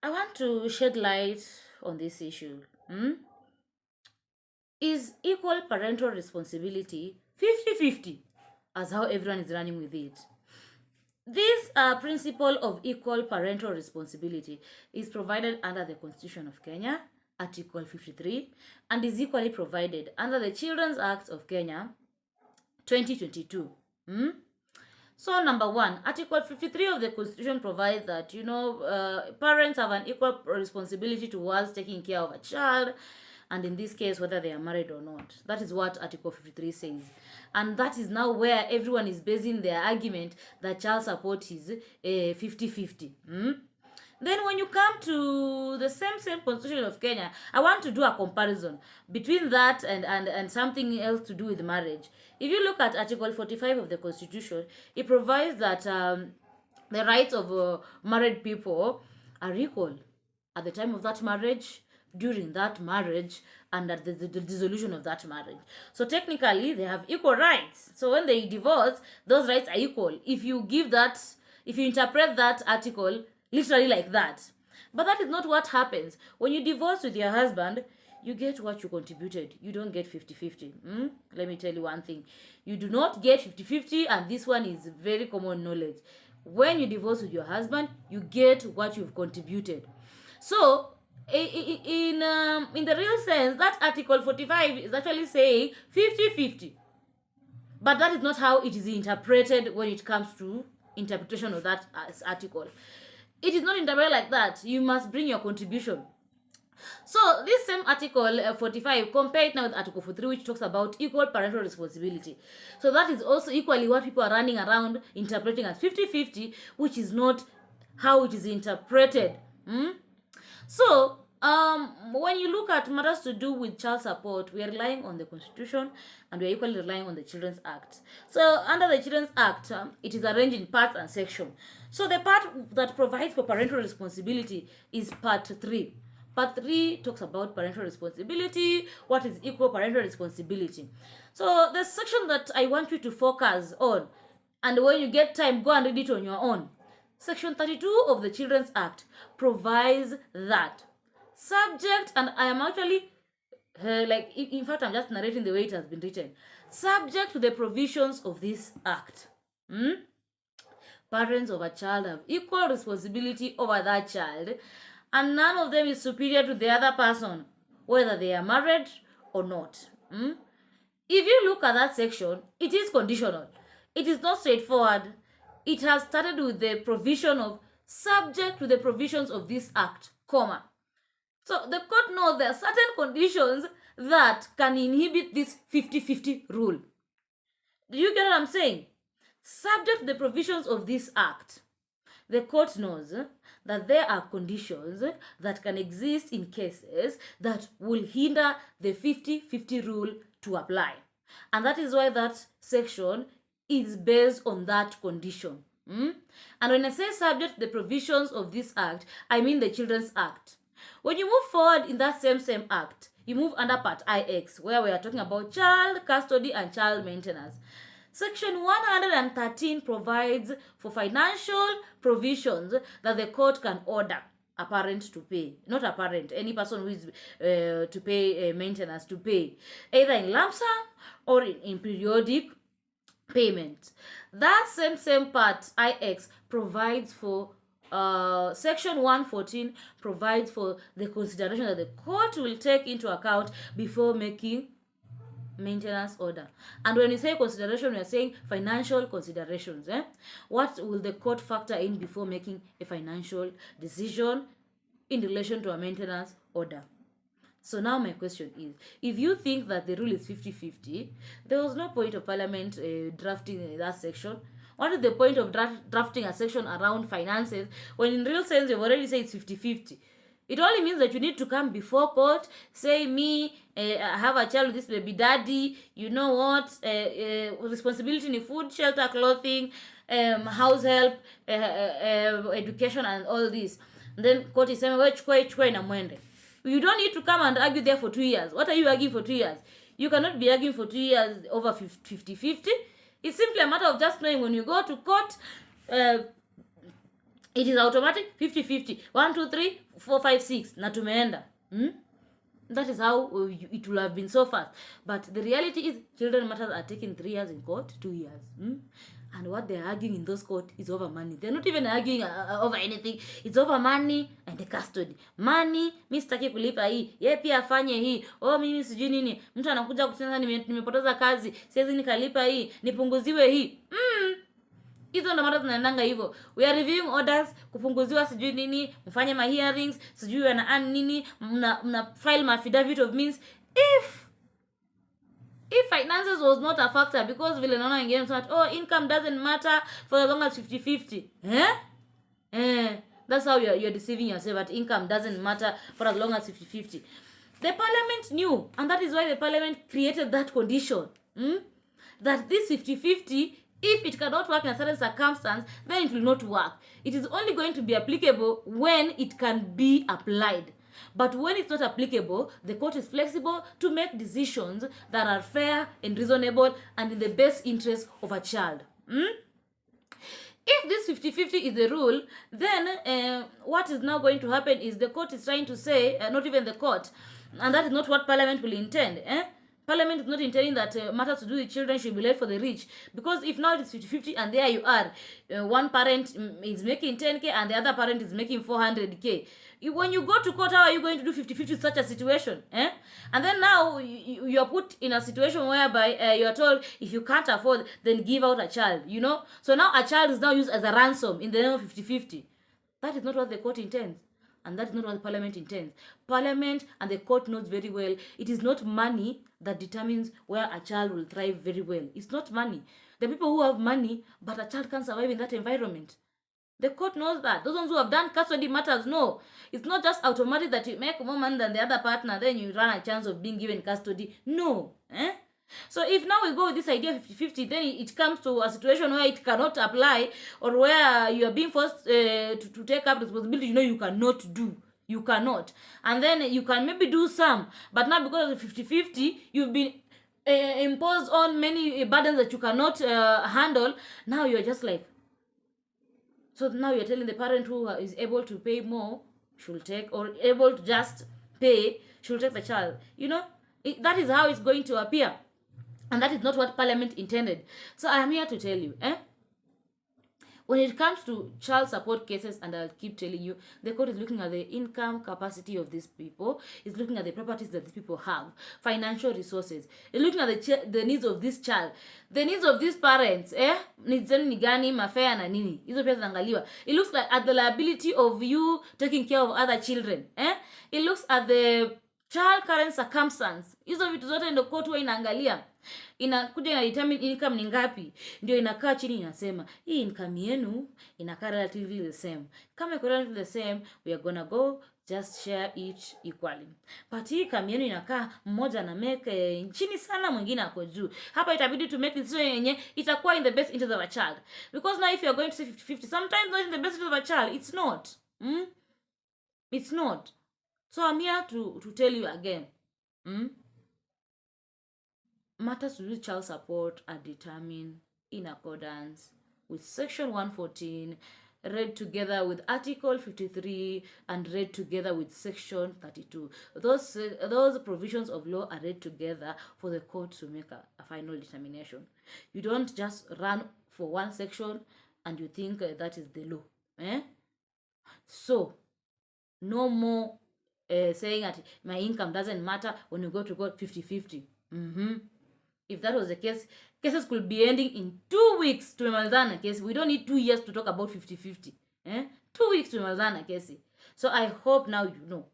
I want to shed light on this issue. Is equal parental responsibility 50-50 as how everyone is running with it? This principle of equal parental responsibility is provided under the Constitution of Kenya, Article 53, and is equally provided under the Children's Act of Kenya, 2022. So number one, Article 53 of the Constitution provides that, parents have an equal responsibility towards taking care of a child, and in this case, whether they are married or not. That is what Article 53 says. And that is now where everyone is basing their argument that child support is 50-50. Then when you come to the same Constitution of Kenya, I want to do a comparison between that and something else to do with marriage. If you look at Article 45 of the Constitution, it provides that the rights of married people are equal at the time of that marriage, during that marriage, and at the dissolution of that marriage. So technically, they have equal rights. So when they divorce, those rights are equal. If you interpret that article literally like that. But that is not what happens. When you divorce with your husband, you get what you contributed. You don't get 50-50. Let me tell you one thing. You do not get 50-50, and this one is very common knowledge. When you divorce with your husband, you get what you've contributed. So, in the real sense, that Article 45 is actually saying 50-50. But that is not how it is interpreted when it comes to interpretation of that article. It is not interpreted like that. You must bring your contribution. So this same Article 45, compare it now with Article 43, which talks about equal parental responsibility. So that is also equally what people are running around interpreting as 50-50, which is not how it is interpreted. So, when you look at matters to do with child support, we are relying on the Constitution, and we are equally relying on the Children's Act. So, under the Children's Act, it is arranged in parts and sections. So, the part that provides for parental responsibility is Part 3. Part 3 talks about parental responsibility, what is equal parental responsibility. So, the section that I want you to focus on, and when you get time, go and read it on your own. Section 32 of the Children's Act provides that subject, and I am actually, in fact, I'm just narrating the way it has been written. Subject to the provisions of this act, parents of a child have equal responsibility over that child, and none of them is superior to the other person, whether they are married or not. If you look at that section, it is conditional. It is not straightforward. It has started with the provision of subject to the provisions of this act, comma. So the court knows there are certain conditions that can inhibit this 50-50 rule. Do you get what I'm saying? Subject to the provisions of this act, the court knows that there are conditions that can exist in cases that will hinder the 50-50 rule to apply. And that is why that section is based on that condition. And when I say subject to the provisions of this act, I mean the Children's Act. When you move forward in that same act, you move under Part IX, where we are talking about child custody and child maintenance. Section 113 provides for financial provisions that the court can order a parent to pay. Not a parent, any person who is to pay maintenance to pay, either in lump sum or in periodic payment. That same part IX provides for section 114 provides for the consideration that the court will take into account before making maintenance order. And when we say consideration, we are saying financial considerations. What will the court factor in before making a financial decision in relation to a maintenance order? So now my question is, if you think that the rule is 50-50, there was no point of Parliament drafting that section. What is the point of drafting a section around finances when in real sense you've already said it's 50-50? It only means that you need to come before court, say, I have a child with this baby daddy, you know what, responsibility in food, shelter, clothing, house help, education, and all this. And then court is saying, chukwe na mwende. You don't need to come and argue there for 2 years. What are you arguing for 2 years? You cannot be arguing for 2 years over 50-50. It's simply a matter of just knowing when you go to court, It is automatic 50-50. 1, 2, 3, 4, 5, 6. Na tumeenda. That is how it will have been so fast. But the reality is, children matters are taking 3 years in court, 2 years. And what they're arguing in those court is over money. They're not even arguing over anything. It's over money and the custody. Money, mi sitaki kulipa hii. Yeye pia afanye hii. Oh, mimi sijui nini. Mtu anakuja kusema nimepoteza kazi. Siwezi nikalipa hii. Nipunguziwe hii. Hizo ndo mara tunaendanga hivyo. We are reviewing orders, kupunguziwa sijui nini, mfanye ma hearings, sijui wana earn nini, mna file ma affidavit of means. If finances was not a factor, because vile naona wengine so income doesn't matter for as long as 50-50. That's how you're deceiving yourself, that income doesn't matter for as long as 50-50. The parliament knew, and that is why the parliament created that condition. That this 50-50, if it cannot work in a certain circumstance, then it will not work. It is only going to be applicable when it can be applied. But when it's not applicable, the court is flexible to make decisions that are fair and reasonable and in the best interest of a child. If this 50-50 is the rule, then what is now going to happen is the court is trying to say, not even the court, and that is not what parliament will intend. Parliament is not intending that matters to do with children should be left for the rich. Because if now it is 50-50 and there you are, one parent is making 10K and the other parent is making 400K. When you go to court, how are you going to do 50-50 with such a situation? And then now you are put in a situation whereby you are told if you can't afford, then give out a child, you know. So now a child is now used as a ransom in the name of 50-50. That is not what the court intends. And that is not what the parliament intends. Parliament and the court knows very well, it is not money that determines where a child will thrive very well. It's not money. The people who have money, but a child can't survive in that environment. The court knows that. Those ones who have done custody matters know. It's not just automatic that you make more money than the other partner, then you run a chance of being given custody. No. So if now we go with this idea of 50-50, then it comes to a situation where it cannot apply, or where you are being forced to take up responsibility you cannot do. You cannot. And then you can maybe do some, but now because of 50-50, you've been imposed on many burdens that you cannot handle. Now you're just like, so now you're telling the parent who is able to pay more should take, or able to just pay should take the child. That is how it's going to appear. And that is not what parliament intended. So I am here to tell you, when it comes to child support cases, and I'll keep telling you, the court is looking at the income capacity of these people, it's looking at the properties that these people have, financial resources, it's looking at the needs of this child, the needs of these parents, needs ni gani, mafea na nini, hizo pia zinaangaliwa. It looks like at the liability of you taking care of other children, it looks at the child current circumstance. Hizo vitu zote ndio court huwa inaangalia. Inakuja ina determine income ni ngapi, ndio inakaa chini inasema hii income yenu inakaa relatively the same. Kama iko relatively the same, we are gonna go just share each equally. But hii income yenu inakaa mmoja na make chini sana, mwingine ako juu. Hapa itabidi to make decision yenye itakuwa in the best interest of a child. Because now if you are going to say 50-50, sometimes not in the best interest of a child. It's not. It's not. So I'm here to tell you again. Matters to do with child support are determined in accordance with Section 114, read together with Article 53, and read together with Section 32. Those provisions of law are read together for the court to make a final determination. You don't just run for one section and you think that is the law. So, no more saying that my income doesn't matter when you go to court 50-50. If that was the case, cases could be ending in 2 weeks to tumemalizana kesi. We don't need 2 years to talk about 50-50. 2 weeks to tumemalizana kesi. So I hope now you know.